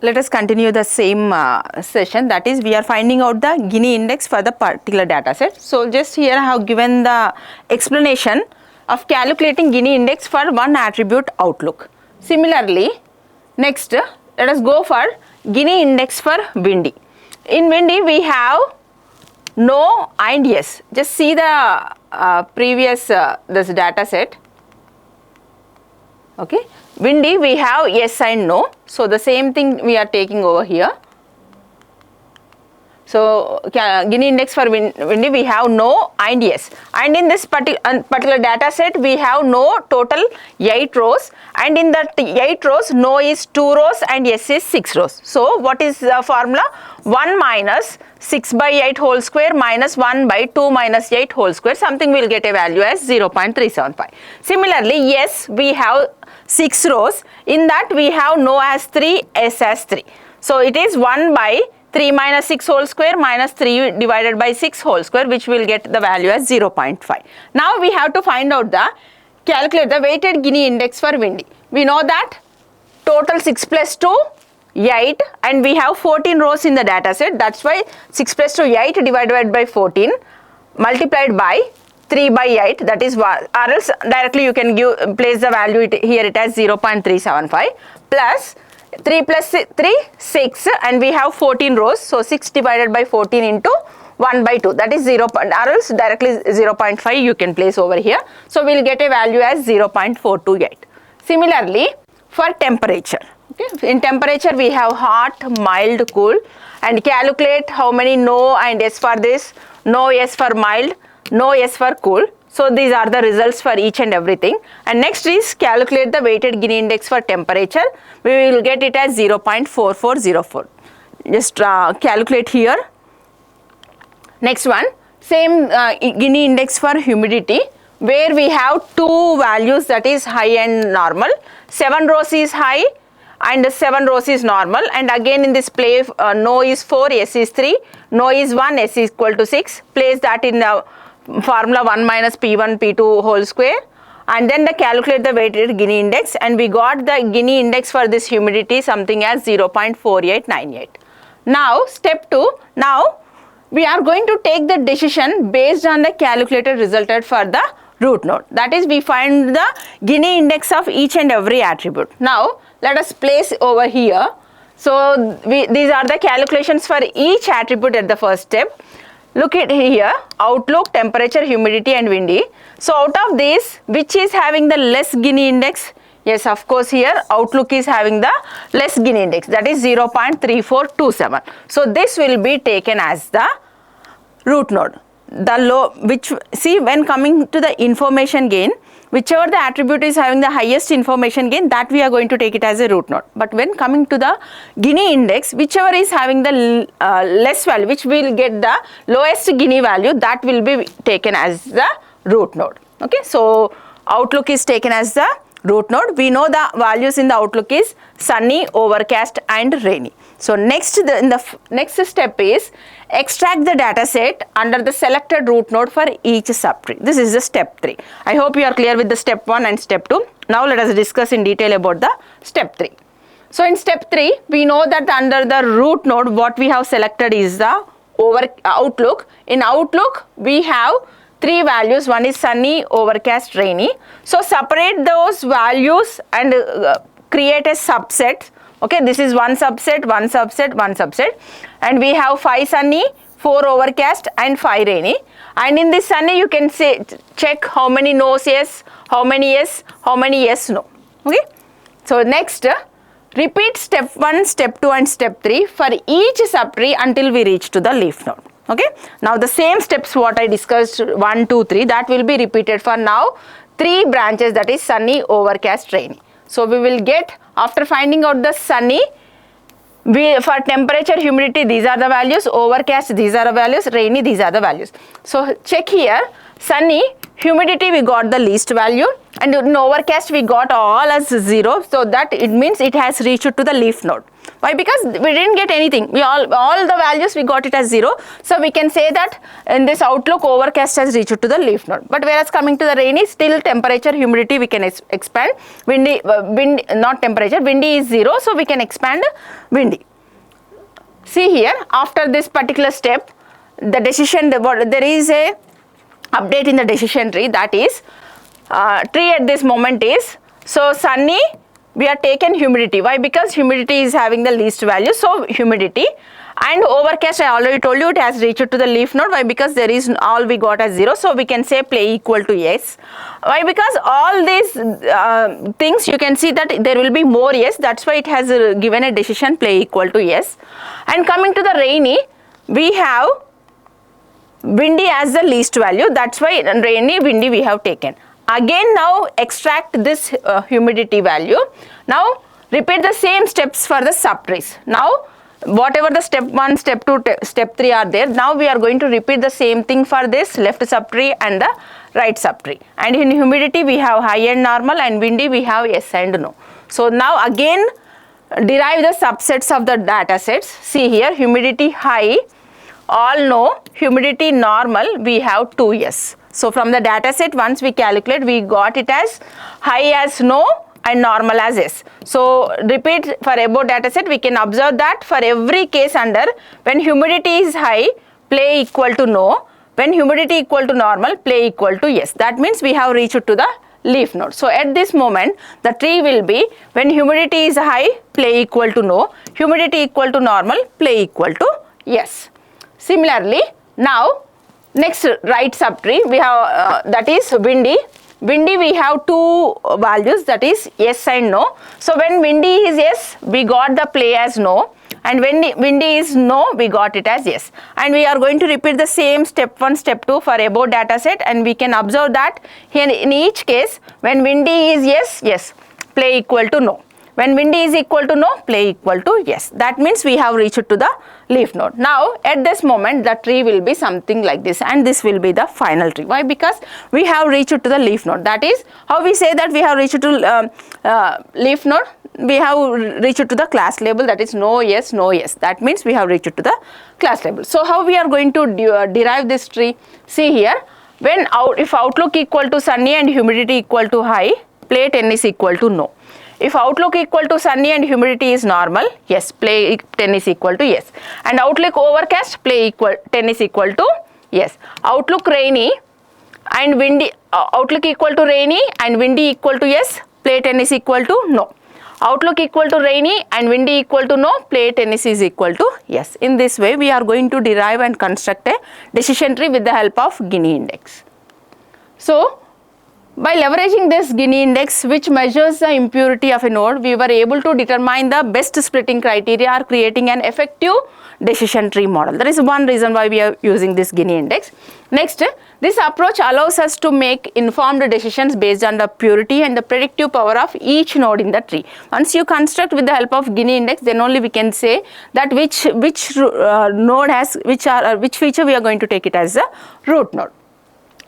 let us continue the same session, that is we are finding out the Gini index for the particular data set. So just here I have given the explanation of calculating Gini index for one attribute outlook. Similarly, next let us go for Gini index for windy. In windy we have no and yes. Just see the previous this data set. Okay, windy we have yes and no, so the same thing we are taking over here. So Gini index for windy we have no and yes, and in this particular data set we have no total 8 rows, and in that 8 rows no is 2 rows and yes is 6 rows. So what is the formula? 1 minus 6 by 8 whole square minus 1 by 2 minus 8 whole square, something will get a value as 0.375. Similarly, yes we have 6 rows, in that we have no as 3, s as 3. So it is 1 by 3 minus 6 whole square minus 3 divided by 6 whole square, which will get the value as 0.5. Now we have to find out calculate the weighted Gini index for windy. We know that total 6 plus 2, 8, and we have 14 rows in the data set. That's why 6 plus 2, 8 divided by 14 multiplied by 3 by 8, that is 1, or else directly you can place the value here it has 0.375 plus 3 plus 3, 6, and we have 14 rows, so 6 divided by 14 into 1 by 2, that is 0, or else directly 0.5 you can place over here. So we will get a value as 0.428. Similarly, for temperature, okay, in temperature we have hot, mild, cool, and calculate how many no and yes for this, no yes for mild, no yes for cool. So these are the results for each and everything. And next is calculate the weighted Gini index for temperature. We will get it as 0.4404. Just calculate here. Next one, same Gini index for humidity, where we have two values, that is high and normal. 7 rows is high and 7 rows is normal, and again in this place no is 4, yes is 3, no is 1, s is equal to 6. Place that in the formula 1 minus P1 P2 whole square, and then calculate the weighted Gini index, and we got the Gini index for this humidity something as 0.4898. Now step 2, now we are going to take the decision based on the calculated resulted for the root node, that is we find the Gini index of each and every attribute. Now let us place over here. So these are the calculations for each attribute at the first step. Look at here, outlook, temperature, humidity and windy. So out of these, which is having the less Gini index? Yes, of course here outlook is having the less Gini index, that is 0.3427. So this will be taken as the root node. The low, which see when coming to the information gain, whichever the attribute is having the highest information gain, that we are going to take it as a root node. But when coming to the Gini index, whichever is having the less value, which will get the lowest Gini value, that will be taken as the root node. Okay, so outlook is taken as the root node. We know the values in the outlook is sunny, overcast and rainy. So next next step is extract the data set under the selected root node for each subtree. This is the step 3. I hope you are clear with the step 1 and step 2. Now let us discuss in detail about the step 3. So in step 3, we know that under the root node what we have selected is the outlook. In outlook we have 3 values, one is sunny, overcast, rainy. So separate those values and create a subset. Okay, this is one subset, one subset, one subset, and we have 5 sunny, 4 overcast and 5 rainy. And in this sunny you can say check how many no's yes, how many yes, how many yes no. Okay, so next repeat step 1, step 2 and step 3 for each subtree until we reach to the leaf node. Okay, now the same steps what I discussed 1, 2, 3, that will be repeated for now 3 branches, that is sunny, overcast, rainy. So we will get, after finding out the sunny, for temperature, humidity, these are the values, overcast, these are the values, rainy, these are the values. So check here, sunny, humidity we got the least value, and in overcast we got all as 0, so that it means it has reached to the leaf node. Why? Because we didn't get anything. We all the values we got it as 0. So we can say that in this outlook, overcast has reached to the leaf node. But whereas coming to the rainy, still temperature, humidity we can expand. Windy, not temperature, windy is 0. So we can expand windy. See here, after this particular step, the decision, there is a update in the decision tree, that is tree at this moment is, so sunny, we are taken humidity. Why? Because humidity is having the least value, so humidity. And overcast, I already told you, it has reached to the leaf node. Why? Because there is all we got as 0, so we can say play equal to yes. Why? Because all these things you can see that there will be more yes, that's why it has given a decision play equal to yes. And coming to the rainy, we have windy as the least value, that's why rainy, windy we have taken. Again now extract this humidity value. Now repeat the same steps for the subtrees. Now whatever the step 1, step 2, step 3 are there, now we are going to repeat the same thing for this left subtree and the right subtree. And in humidity we have high and normal, and windy we have yes and no. So now again derive the subsets of the data sets. See here, humidity high, all no, humidity normal, we have 2 yes. So from the data set, once we calculate, we got it as high as no and normal as yes. So repeat for above data set, we can observe that for every case under, when humidity is high, play equal to no, when humidity equal to normal, play equal to yes. That means we have reached to the leaf node. So at this moment, the tree will be, when humidity is high, play equal to no, humidity equal to normal, play equal to yes. Similarly, now next right subtree we have that is windy. Windy we have 2 values, that is yes and no. So when windy is yes, we got the play as no, and when windy is no, we got it as yes. And we are going to repeat the same step 1, step 2 for above data set, and we can observe that here in each case, when windy is yes, yes, play equal to no. When windy is equal to no, play equal to yes. That means we have reached to the leaf node. Now at this moment the tree will be something like this, and this will be the final tree. Why? Because we have reached to the leaf node. That is how we say that we have reached to leaf node. We have reached to the class label, that is no yes, no yes. That means we have reached to the class label. So how we are going to derive this tree? See here, when if outlook equal to sunny and humidity equal to high, play 10 is equal to no. If outlook equal to sunny and humidity is normal, yes, play 10 is equal to yes. And outlook overcast, play 10 is equal to yes. Outlook rainy and windy, outlook equal to rainy and windy equal to yes, play 10 is equal to no. Outlook equal to rainy and windy equal to no, play 10 is equal to yes. In this way, we are going to derive and construct a decision tree with the help of Gini index. So by leveraging this Gini index, which measures the impurity of a node, we were able to determine the best splitting criteria or creating an effective decision tree model. That is one reason why we are using this Gini index. Next, this approach allows us to make informed decisions based on the purity and the predictive power of each node in the tree. Once you construct with the help of Gini index, then only we can say that which node has which feature we are going to take it as a root node.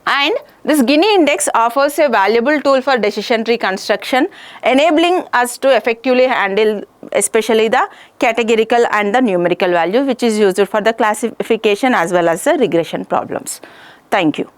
And this Gini index offers a valuable tool for decision tree construction, enabling us to effectively handle especially the categorical and the numerical value, which is used for the classification as well as the regression problems. Thank you.